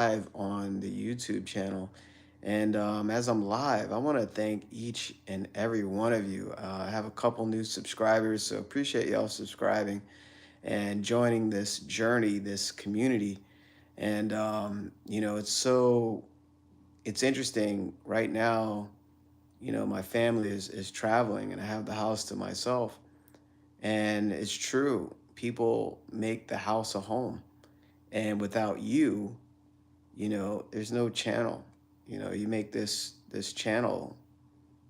live on the YouTube channel. And as I'm live, I want to thank each and every one of you. I have a couple new subscribers, so appreciate y'all subscribing and joining this journey, this community. And it's interesting right now. My family is traveling, and I have the house to myself. And it's true, people make the house a home, and without you, there's no channel. You make this channel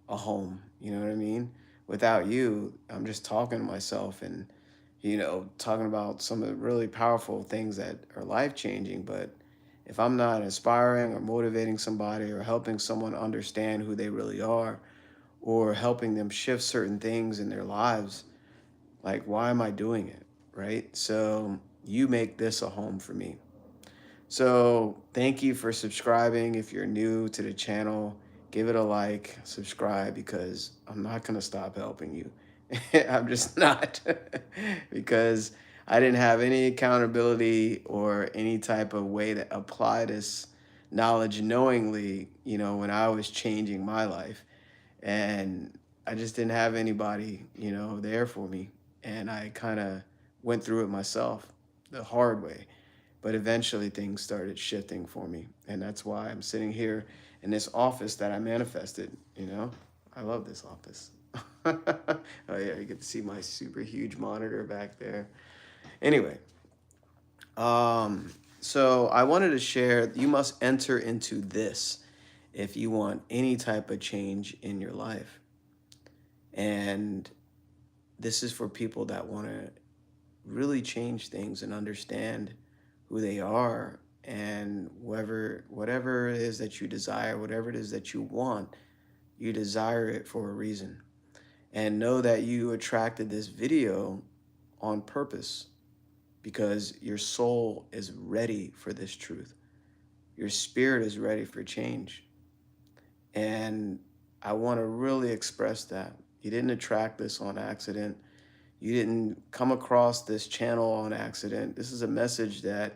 a home. You know what I mean? Without you, I'm just talking to myself and talking about some of the really powerful things that are life changing. But if I'm not inspiring or motivating somebody or helping someone understand who they really are or helping them shift certain things in their lives, like, why am I doing it? Right? So you make this a home for me. So thank you for subscribing. If you're new to the channel, give it a like, subscribe, because I'm not going to stop helping you. I'm just not because I didn't have any accountability or any type of way to apply this knowledge knowingly, when I was changing my life. And I just didn't have anybody, there for me. And I kind of went through it myself the hard way. But eventually things started shifting for me. And that's why I'm sitting here in this office that I manifested. I love this office. Oh, yeah, you get to see my super huge monitor back there. Anyway, so I wanted to share you must enter into this if you want any type of change in your life. And this is for people that want to really change things and understand who they are, and whatever it is that you desire, whatever it is that you want, you desire it for a reason. And know that you attracted this video on purpose because your soul is ready for this truth. Your spirit is ready for change. And I want to really express that. You didn't attract this on accident. You didn't come across this channel on accident. This is a message that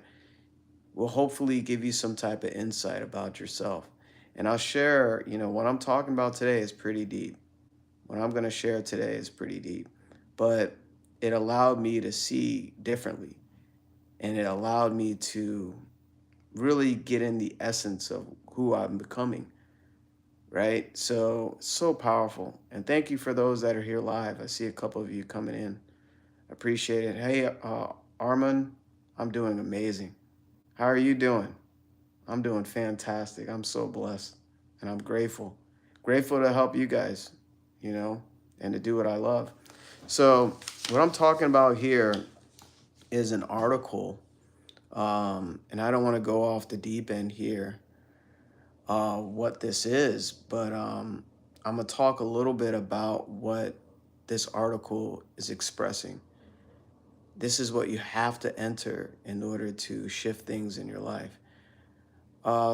will hopefully give you some type of insight about yourself. And I'll share, what I'm talking about today is pretty deep. What I'm going to share today is pretty deep. But it allowed me to see differently. And it allowed me to really get in the essence of who I'm becoming. Right? So powerful. And thank you for those that are here live. I see a couple of you coming in. Appreciate it. Hey, Armand, I'm doing amazing. How are you doing? I'm doing fantastic. I'm so blessed and I'm grateful. Grateful to help you guys, and to do what I love. So, what I'm talking about here is an article, and I don't want to go off the deep end here, what this is, but I'm going to talk a little bit about what this article is expressing. This is what you have to enter in order to shift things in your life.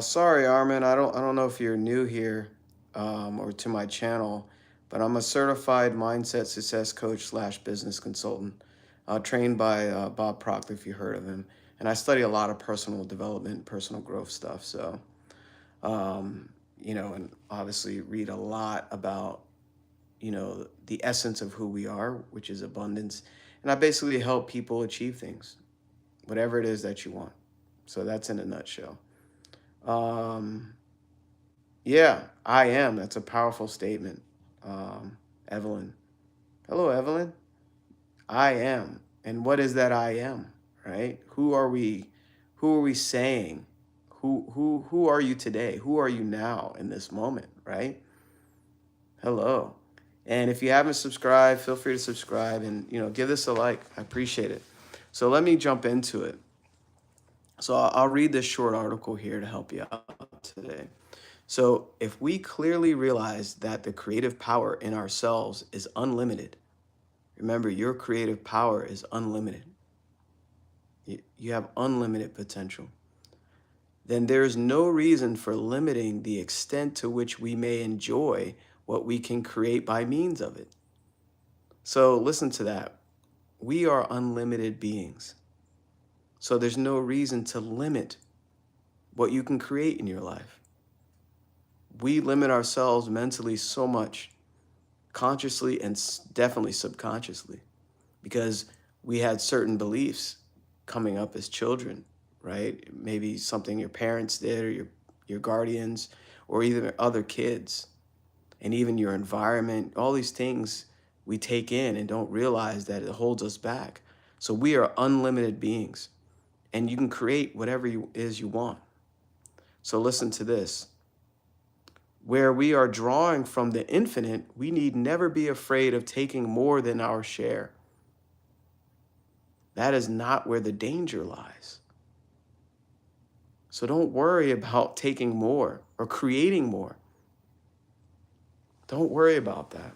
Sorry, Armin. I don't know if you're new here, or to my channel, but I'm a certified mindset success coach slash business consultant, trained by Bob Proctor, if you heard of him. And I study a lot of personal development, personal growth stuff. So, and obviously read a lot about, the essence of who we are, which is abundance. And I basically help people achieve things, whatever it is that you want. So that's in a nutshell. Um, yeah, I am. That's a powerful statement. Evelyn. Hello, Evelyn. I am. And what is that I am, right? Who are we? Who are we saying? Who are you today? Who are you now in this moment, right? Hello. And if you haven't subscribed, feel free to subscribe and give this a like. I appreciate it. So let me jump into it. So I'll read this short article here to help you out today. So, if we clearly realize that the creative power in ourselves is unlimited, remember your creative power is unlimited. You have unlimited potential. Then there is no reason for limiting the extent to which we may enjoy what we can create by means of it. So, listen to that. We are unlimited beings. So, there's no reason to limit what you can create in your life. We limit ourselves mentally so much, consciously and definitely subconsciously, because we had certain beliefs coming up as children, right? Maybe something your parents did, or your guardians, or even other kids, and even your environment. All these things we take in and don't realize that it holds us back. So we are unlimited beings, and you can create whatever you want. So listen to this. Where we are drawing from the infinite, we need never be afraid of taking more than our share. That is not where the danger lies. So don't worry about taking more or creating more. Don't worry about that.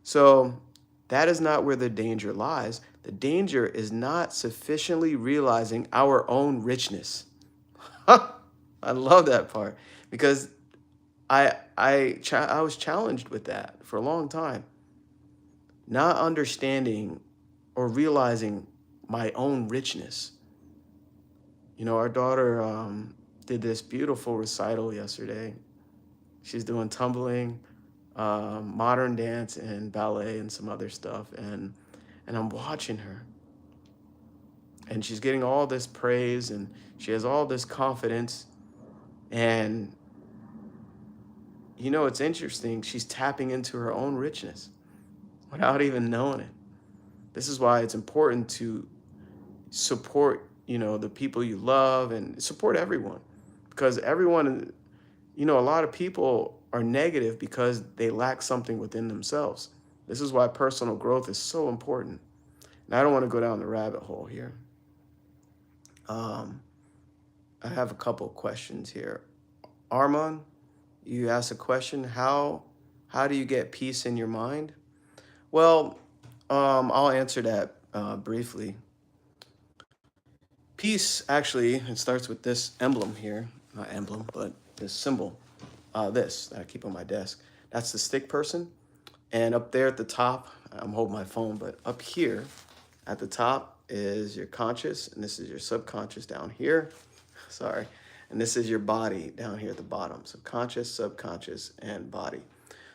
So that is not where the danger lies. The danger is not sufficiently realizing our own richness. I love that part, because I was challenged with that for a long time. Not understanding or realizing my own richness. You know, our daughter did this beautiful recital yesterday. She's doing tumbling, modern dance, and ballet, and some other stuff. And I'm watching her, and she's getting all this praise, and she has all this confidence. And you know, it's interesting. She's tapping into her own richness without even knowing it. This is why it's important to support, you know, the people you love, and support everyone, because everyone, you know, a lot of people are negative because they lack something within themselves. This is why personal growth is so important. And I don't want to go down the rabbit hole here. Um, I have a couple questions here. Armand, you asked a question. How do you get peace in your mind? Well, I'll answer that briefly. Peace, actually, it starts with this emblem here. Not emblem, but this symbol. This that I keep on my desk. That's the stick person. And up there at the top, I'm holding my phone, but up here at the top is your conscious, and this is your subconscious down here. Sorry. And this is your body down here at the bottom. So conscious, subconscious, and body.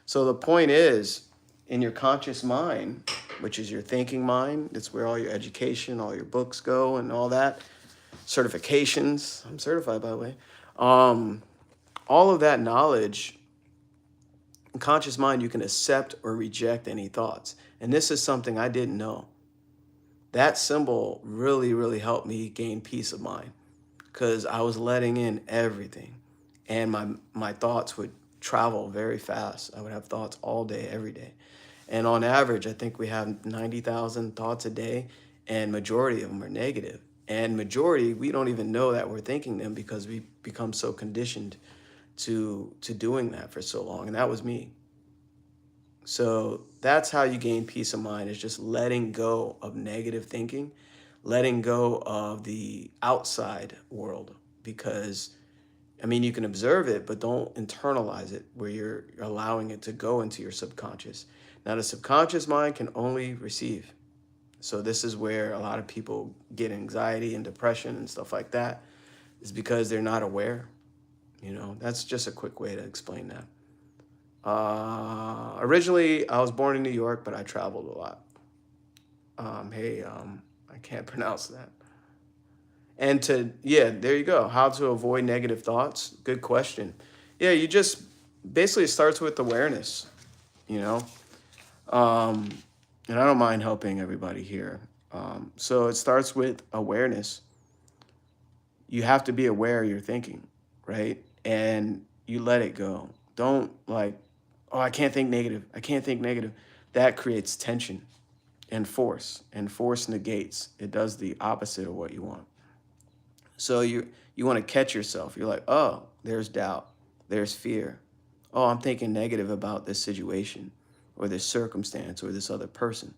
So the point is, in your conscious mind, which is your thinking mind, it's where all your education, all your books go, and all that, certifications. I'm certified, by the way. All of that knowledge, in conscious mind, you can accept or reject any thoughts. And this is something I didn't know. That symbol really, really helped me gain peace of mind, because I was letting in everything, and my thoughts would travel very fast. I would have thoughts all day, every day. And on average, I think we have 90,000 thoughts a day, and majority of them are negative. And majority, we don't even know that we're thinking them, because we become so conditioned to doing that for so long. And that was me. So that's how you gain peace of mind, is just letting go of negative thinking, letting go of the outside world. Because, I mean, you can observe it, but don't internalize it, where you're allowing it to go into your subconscious. Now, the subconscious mind can only receive. So this is where a lot of people get anxiety and depression and stuff like that, is because they're not aware. You know, that's just a quick way to explain that. Originally, I was born in New York, but I traveled a lot. I can't pronounce that. And yeah, there you go. How to avoid negative thoughts. Good question. Yeah, you just basically, it starts with awareness, you know? Um, and I don't mind helping everybody here. So it starts with awareness. You have to be aware of your thinking, right? And you let it go. Don't like, oh, I can't think negative. I can't think negative. That creates tension and force negates. It does the opposite of what you want. So you want to catch yourself. You're like, oh, there's doubt. There's fear. Oh, I'm thinking negative about this situation or this circumstance or this other person,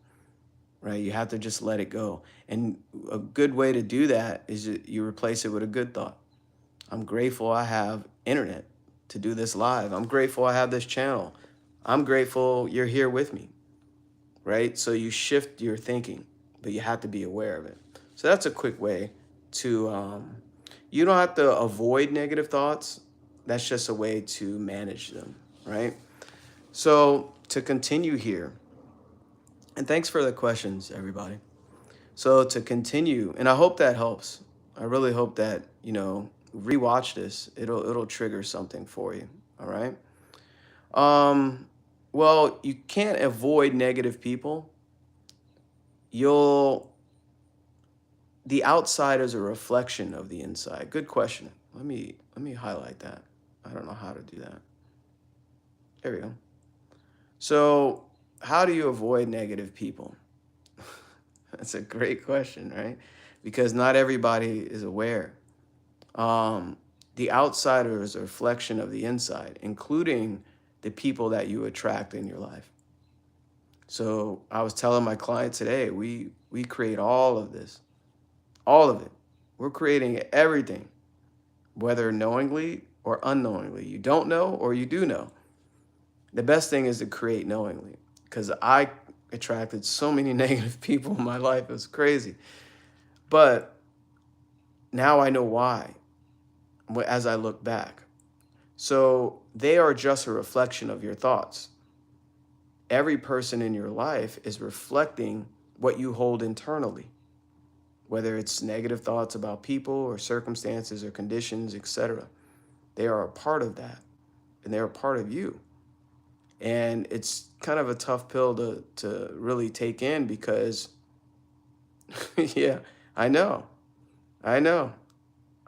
right? You have to just let it go. And a good way to do that is you replace it with a good thought. I'm grateful I have internet to do this live. I'm grateful I have this channel. I'm grateful you're here with me, right? So you shift your thinking, but you have to be aware of it. So that's a quick way to You don't have to avoid negative thoughts. That's just a way to manage them, right? So to continue here, and thanks for the questions, everybody. So to continue, and I hope that helps. I really hope that, rewatch this. It'll trigger something for you. All right. Well, you can't avoid negative people. You'll The outside is a reflection of the inside. Good question. Let me highlight that. I don't know how to do that. There we go. So, how do you avoid negative people? That's a great question, right? Because not everybody is aware. Um, the outsider is a reflection of the inside, including the people that you attract in your life. So I was telling my client today, we create all of this, all of it. We're creating everything, whether knowingly or unknowingly. You don't know or you do know. The best thing is to create knowingly, because I attracted so many negative people in my life. It was crazy. But now I know why as I look back. So they are just a reflection of your thoughts. Every person in your life is reflecting what you hold internally, whether it's negative thoughts about people or circumstances or conditions, etc. They are a part of that, and they're a part of you. And it's kind of a tough pill to really take in because, yeah, I know, I know,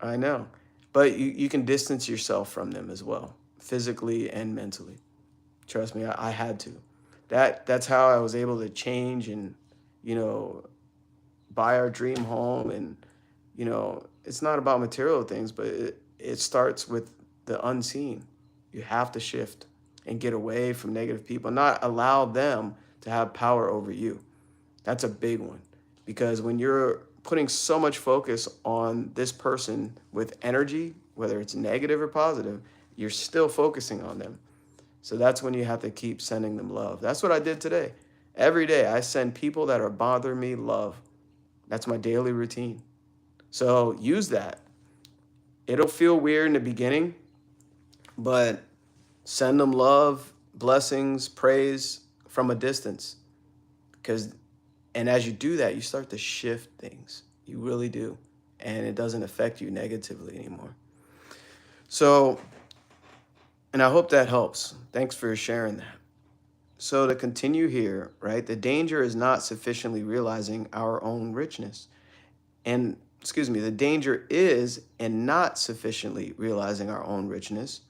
I know. But you can distance yourself from them as well, physically and mentally. Trust me, I had to. That's how I was able to change and, you know, buy our dream home. And, it's not about material things, but it starts with the unseen. You have to shift and get away from negative people, not allow them to have power over you. That's a big one, because when you're putting so much focus on this person with energy, whether it's negative or positive, you're still focusing on them. So that's when you have to keep sending them love. That's what I did today. Every day I send people that are bothering me love. That's my daily routine. So use that. It'll feel weird in the beginning, but send them love, blessings, praise from a distance. Because, and as you do that, you start to shift things. You really do. And it doesn't affect you negatively anymore. So, and I hope that helps. Thanks for sharing that. So to continue here, right, the danger is not sufficiently realizing our own richness. And, excuse me, the danger is in not sufficiently realizing our own richness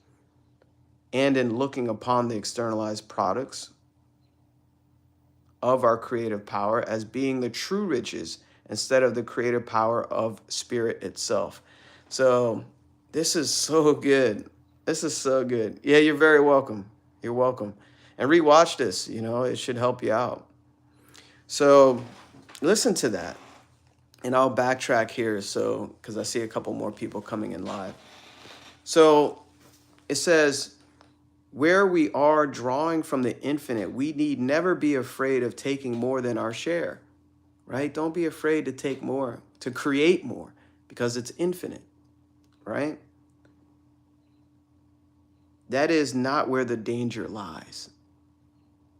and in looking upon the externalized products of our creative power as being the true riches instead of the creative power of spirit itself. So this is so good. This is so good. Yeah, you're very welcome. You're welcome. And rewatch this, it should help you out. So listen to that. And I'll backtrack here because I see a couple more people coming in live. So it says, where we are drawing from the infinite, we need never be afraid of taking more than our share, right? Don't be afraid to take more, to create more, because it's infinite, right? That is not where the danger lies,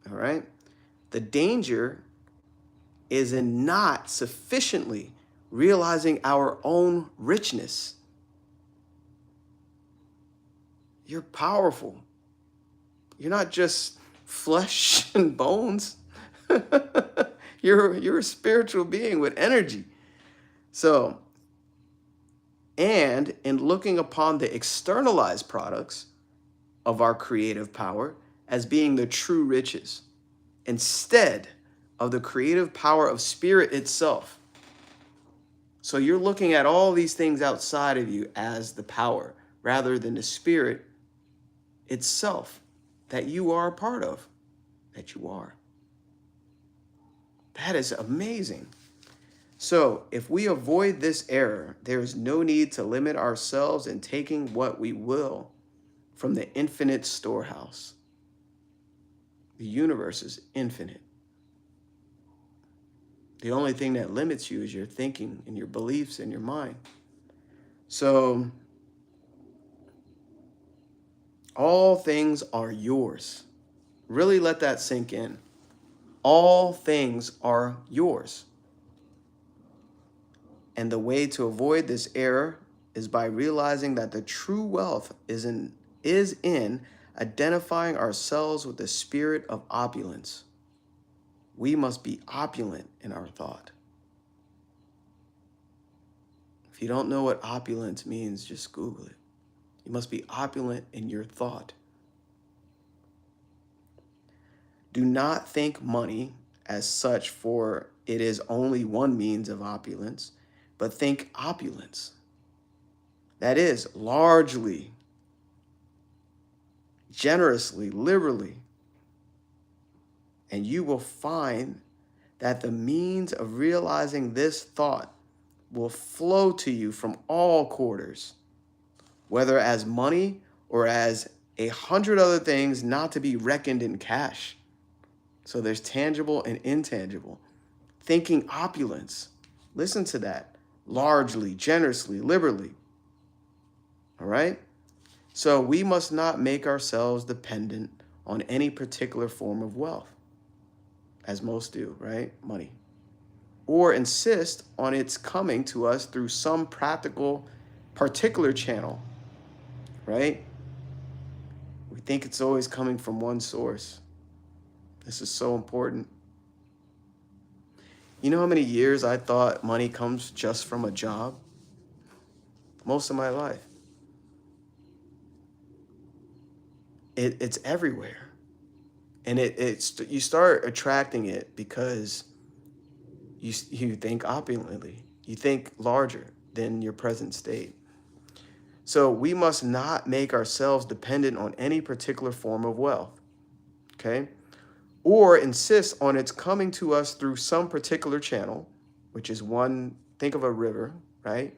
all right? The danger is in not sufficiently realizing our own richness. You're powerful. You're not just flesh and bones. You're a spiritual being with energy. So, and in looking upon the externalized products of our creative power as being the true riches, instead of the creative power of spirit itself. So you're looking at all these things outside of you as the power rather than the spirit itself that you are a part of, that you are. That is amazing. So if we avoid this error, there is no need to limit ourselves in taking what we will from the infinite storehouse. The universe is infinite. The only thing that limits you is your thinking and your beliefs and your mind. So all things are yours. Really let that sink in. All things are yours. And the way to avoid this error is by realizing that the true wealth is in identifying ourselves with the spirit of opulence. We must be opulent in our thought. If you don't know what opulence means, just Google it. You must be opulent in your thought. Do not think money as such, for it is only one means of opulence, but think opulence. That is, largely, generously, liberally. And you will find that the means of realizing this thought will flow to you from all quarters, whether as money or as 100 other things not to be reckoned in cash. So there's tangible and intangible. Thinking opulence. Listen to that. Largely, generously, liberally. All right? So we must not make ourselves dependent on any particular form of wealth, as most do, right? Money. Or insist on its coming to us through some practical, particular channel, right? We think it's always coming from one source. This is so important. You know how many years I thought money comes just from a job? Most of my life. It's everywhere. And you start attracting it because you think opulently. You think larger than your present state. So we must not make ourselves dependent on any particular form of wealth, okay? Or insist on its coming to us through some particular channel, which is one, think of a river, right?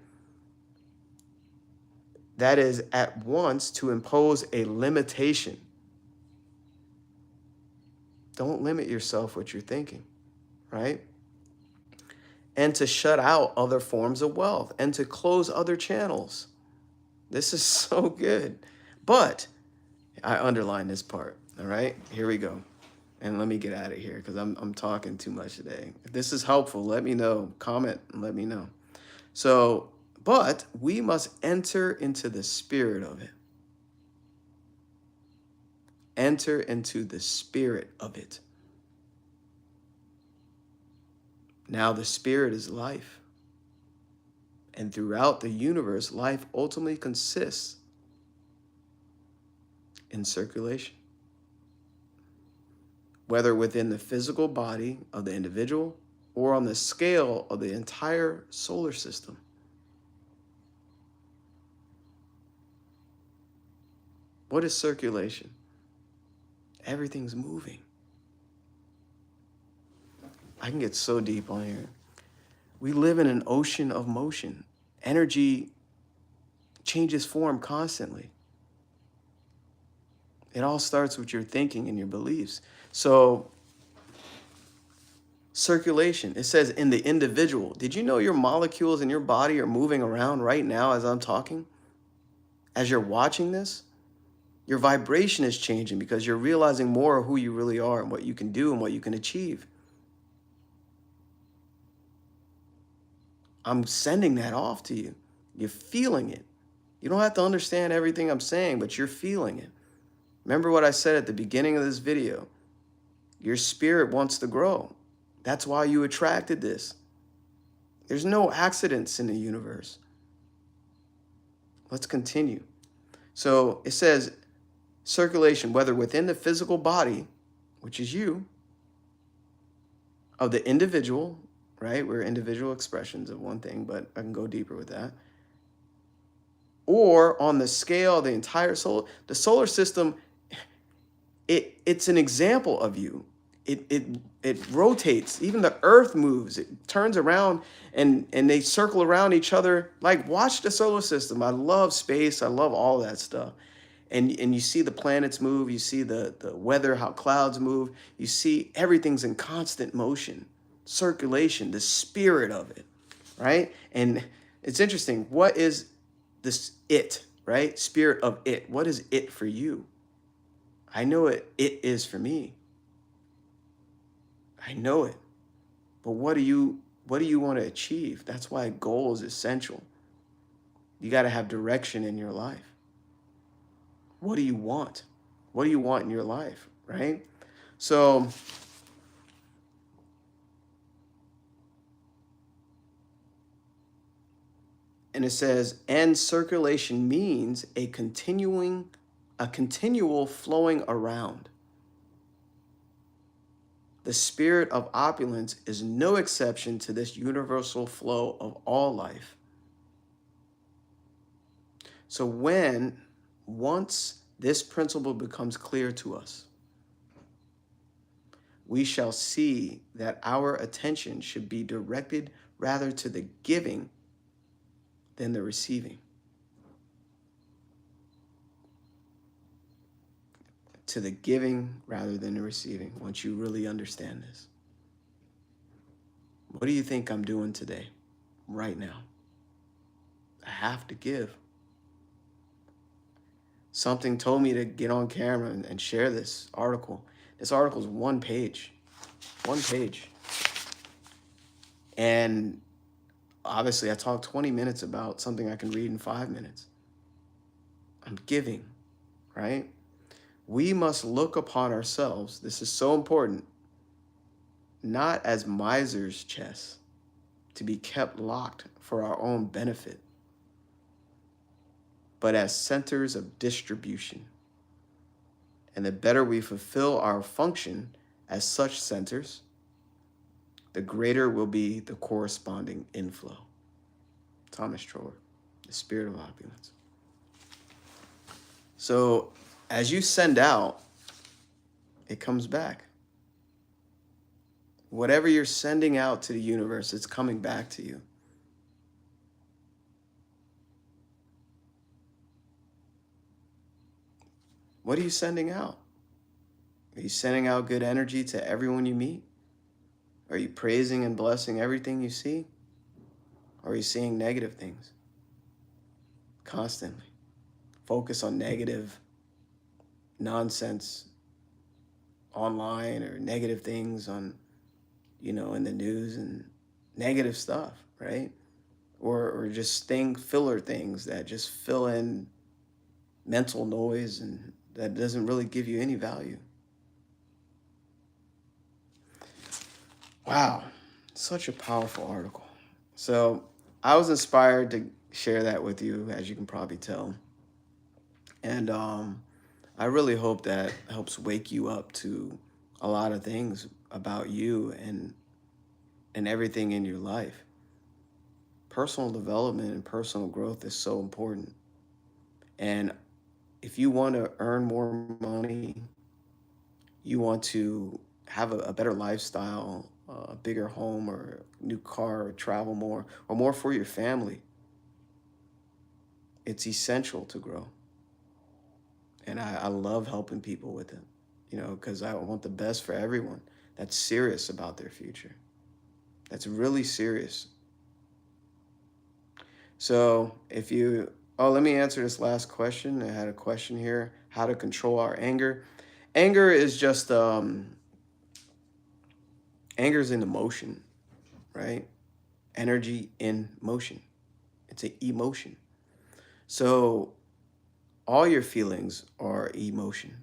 That is at once to impose a limitation. Don't limit yourself what you're thinking, right? And to shut out other forms of wealth and to close other channels. This is so good. But I underline this part, all right? Here we go. And let me get out of here because I'm talking too much today. If this is helpful, let me know. Comment and let me know. So, but we must enter into the spirit of it. Enter into the spirit of it. Now the spirit is life. And throughout the universe, life ultimately consists in circulation. Whether within the physical body of the individual or on the scale of the entire solar system. What is circulation? Everything's moving. I can get so deep on here. We live in an ocean of motion. Energy changes form constantly. It all starts with your thinking and your beliefs. So, circulation, it says in the individual. Did you know your molecules in your body are moving around right now as I'm talking? As you're watching this, your vibration is changing because you're realizing more of who you really are and what you can do and what you can achieve. I'm sending that off to you. You're feeling it. You don't have to understand everything I'm saying, but you're feeling it. Remember what I said at the beginning of this video. Your spirit wants to grow. That's why you attracted this. There's no accidents in the universe. Let's continue. So it says circulation, whether within the physical body, which is you, of the individual, right? We're individual expressions of one thing, but I can go deeper with that. Or on the scale of the entire the solar system, it's an example of you. It rotates. Even the earth moves. It turns around and they circle around each other. Like, watch the solar system. I love space. I love all that stuff. And you see the planets move. You see the weather, how clouds move. You see everything's in constant motion. Circulation, the spirit of it, right? And it's interesting. What is this it, right? Spirit of it. What is it for you? I know it is for me. I know it. But what do you want to achieve? That's why goal is essential. You got to have direction in your life. What do you want? What do you want in your life, right? So and it says, and circulation means a continual flowing around. The spirit of opulence is no exception to this universal flow of all life. So once this principle becomes clear to us, we shall see that our attention should be directed rather to the giving than the receiving. To the giving rather than the receiving, once you really understand this. What do you think I'm doing today, right now? I have to give. Something told me to get on camera and share this article. This article is one page. One page. And obviously, I talked 20 minutes about something I can read in 5 minutes. I'm giving, right? We must look upon ourselves, this is so important, not as miser's chests to be kept locked for our own benefit, but as centers of distribution. And the better we fulfill our function as such centers, the greater will be the corresponding inflow. Thomas Trower, The Spirit of Opulence. So as you send out, it comes back. Whatever you're sending out to the universe, it's coming back to you. What are you sending out? Are you sending out good energy to everyone you meet? Are you praising and blessing everything you see? Or are you seeing negative things? Constantly. Focus on negative nonsense online or negative things on, in the news and negative stuff, right? Or just filler things that just fill in mental noise and that doesn't really give you any value. Wow, such a powerful article. So I was inspired to share that with you, as you can probably tell. And I really hope that helps wake you up to a lot of things about you and everything in your life. Personal development and personal growth is so important. And if you want to earn more money, you want to have a better lifestyle, a bigger home or new car, or travel more, or more for your family, it's essential to grow. And I love helping people with it, because I want the best for everyone that's serious about their future, that's really serious. So let me answer this last question. I had a question here: how to control our anger. Anger is just, anger is an emotion, right? Energy in motion. It's an emotion. So all your feelings are emotion.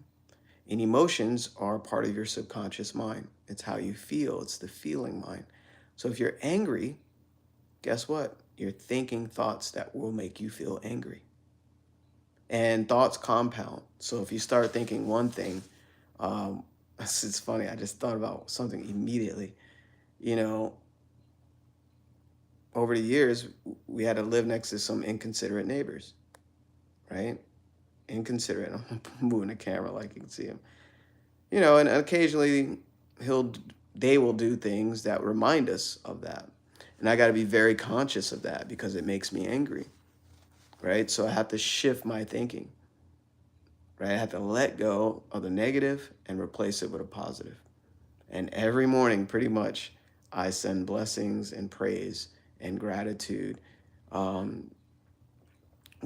And emotions are part of your subconscious mind. It's how you feel. It's the feeling mind. So if you're angry, guess what? You're thinking thoughts that will make you feel angry. And thoughts compound. So if you start thinking one thing, it's funny, I just thought about something immediately. Over the years, we had to live next to some inconsiderate neighbors, right? Inconsiderate. I'm moving the camera like you can see him. And occasionally they will do things that remind us of that. And I got to be very conscious of that because it makes me angry, right? So I have to shift my thinking, right? I have to let go of the negative and replace it with a positive. And every morning, pretty much, I send blessings and praise and gratitude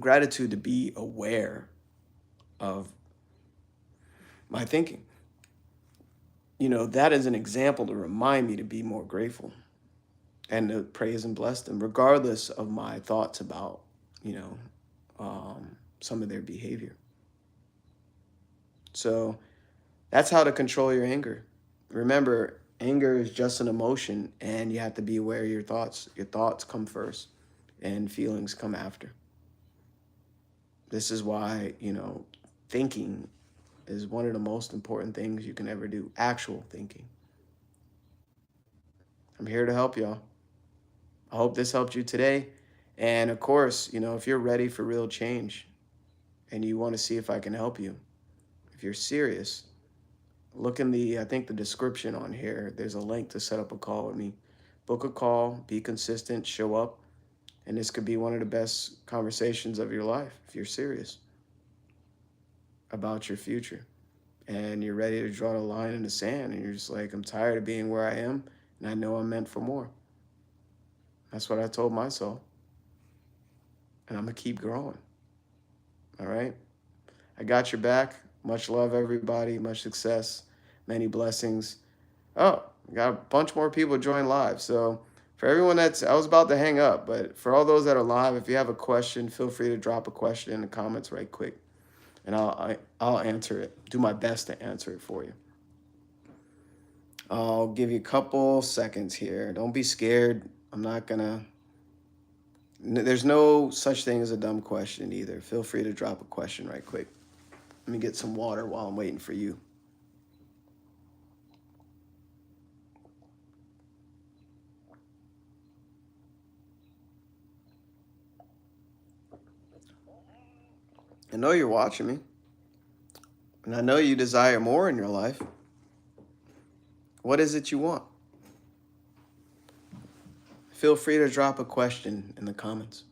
Gratitude to be aware of my thinking. That is an example to remind me to be more grateful and to praise and bless them, regardless of my thoughts about, you know, some of their behavior. So that's how to control your anger. Remember, anger is just an emotion, and you have to be aware of your thoughts. Your thoughts come first, and feelings come after. This is why, thinking is one of the most important things you can ever do. Actual thinking. I'm here to help y'all. I hope this helped you today. And of course, if you're ready for real change and you want to see if I can help you, if you're serious, look in I think the description on here. There's a link to set up a call with me. Book a call, be consistent, show up, and this could be one of the best conversations of your life if you're serious about your future and you're ready to draw the line in the sand and you're just like, I'm tired of being where I am and I know I'm meant for more. That's what I told myself. And I'm going to keep growing. All right? I got your back. Much love, everybody. Much success. Many blessings. Oh, we got a bunch more people join live. So for everyone I was about to hang up, but for all those that are live, if you have a question, feel free to drop a question in the comments right quick. And I'll answer it. Do my best to answer it for you. I'll give you a couple seconds here. Don't be scared. I'm not going to. There's no such thing as a dumb question either. Feel free to drop a question right quick. Let me get some water while I'm waiting for you. I know you're watching me, and I know you desire more in your life. What is it you want? Feel free to drop a question in the comments.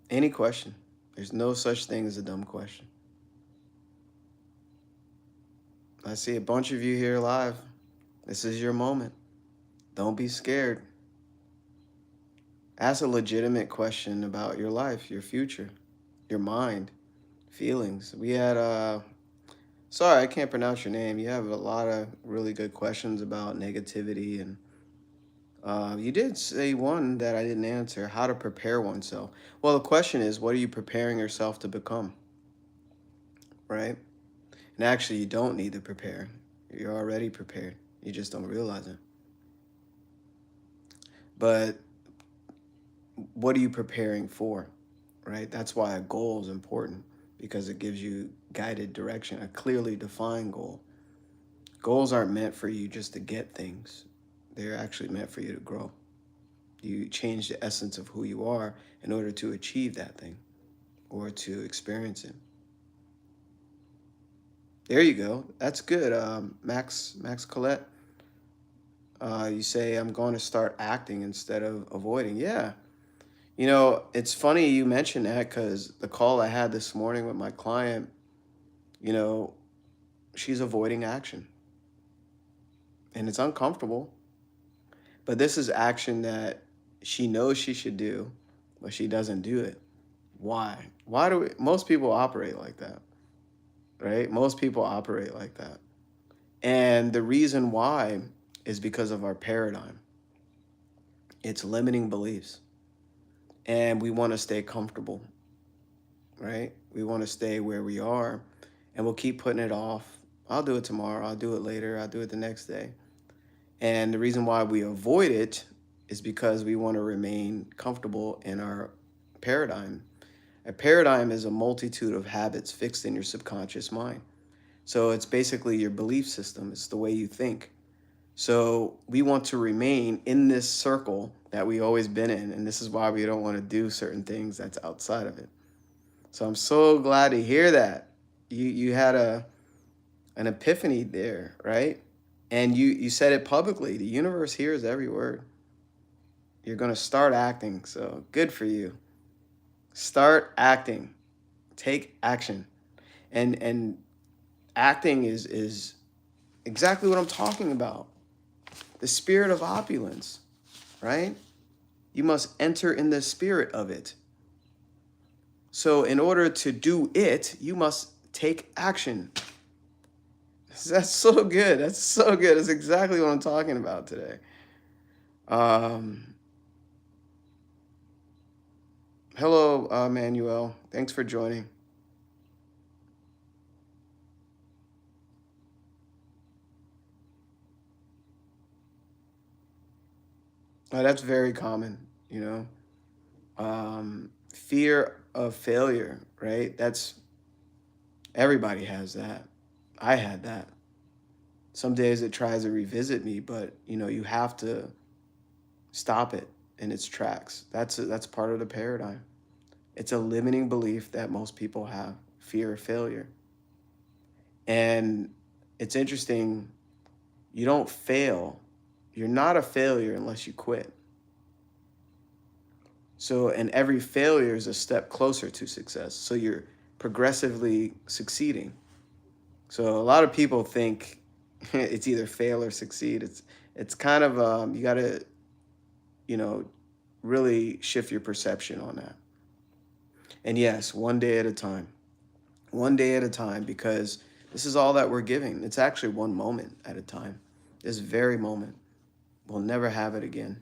Any question. There's no such thing as a dumb question. I see a bunch of you here live. This is your moment. Don't be scared. Ask a legitimate question about your life, your future, your mind, feelings. We had, sorry, I can't pronounce your name. You have a lot of really good questions about negativity. And you did say one that I didn't answer, how to prepare oneself. Well, the question is, what are you preparing yourself to become? Right? And actually, you don't need to prepare. You're already prepared. You just don't realize it. But what are you preparing for? Right? That's why a goal is important, because it gives you guided direction, a clearly defined goal. Goals aren't meant for you just to get things. They're actually meant for you to grow. You change the essence of who you are in order to achieve that thing or to experience it. There you go. That's good. Max Collette, you say, I'm going to start acting instead of avoiding. Yeah. It's funny you mentioned that, because the call I had this morning with my client, she's avoiding action. And it's uncomfortable. But this is action that she knows she should do, but she doesn't do it. Why? Most people operate like that, right? Most people operate like that. And the reason why is because of our paradigm. It's limiting beliefs. And we want to stay comfortable, right? We want to stay where we are, and we'll keep putting it off. I'll do it tomorrow. I'll do it later. I'll do it the next day. And the reason why we avoid it is because we want to remain comfortable in our paradigm. A paradigm is a multitude of habits fixed in your subconscious mind. So it's basically your belief system. It's the way you think. So we want to remain in this circle that we've always been in. And this is why we don't want to do certain things that's outside of it. So I'm so glad to hear that. You had an epiphany there, right? And you said it publicly. The universe hears every word. You're going to start acting. So good for you. Start acting. Take action. And acting is exactly what I'm talking about. The spirit of opulence, right? You must enter in the spirit of it. So in order to do it, you must take action. That's so good. That's so good. That's exactly what I'm talking about today. Um, Hello, Manuel. Thanks for joining. That's very common, you know. Fear of failure, right? That's everybody has that. I had that. Some days it tries to revisit me, but you have to stop it in its tracks. That's part of the paradigm. It's a limiting belief that most people have, fear of failure. And it's interesting, you don't fail. You're not a failure unless you quit. So, and every failure is a step closer to success. So you're progressively succeeding. So a lot of people think it's either fail or succeed. It's kind of you got to you know really shift your perception on that. And yes, one day at a time, one day at a time, because this is all that we're giving. It's actually one moment at a time. This very moment, we'll never have it again.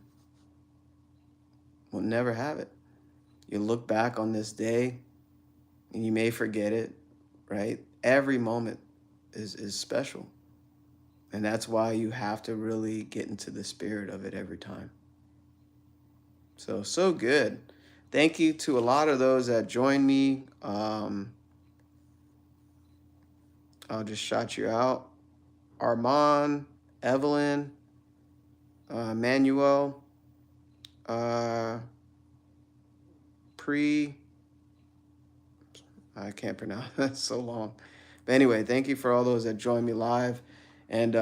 We'll never have it. You look back on this day, and you may forget it, right? Every moment is special. And that's why you have to really get into the spirit of it every time. So good. Thank you to a lot of those that joined me. I'll just shout you out. Armand, Evelyn, Manuel, uh, Pre. I can't pronounce that's so long. But anyway, thank you for all those that joined me live. And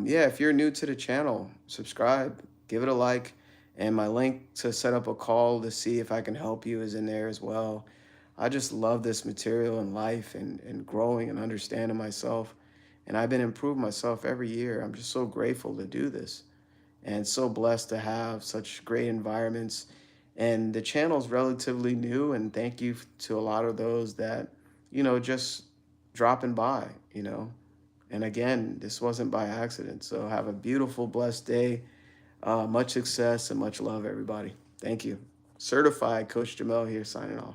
yeah, if you're new to the channel, subscribe, give it a like. And my link to set up a call to see if I can help you is in there as well. I just love this material and life and growing and understanding myself. And I've been improving myself every year. I'm just so grateful to do this and so blessed to have such great environments. And the channel is relatively new, and thank you to a lot of those that, just dropping by, And again, this wasn't by accident. So have a beautiful, blessed day. Much success and much love, everybody. Thank you. Certified Coach Jamel here, signing off.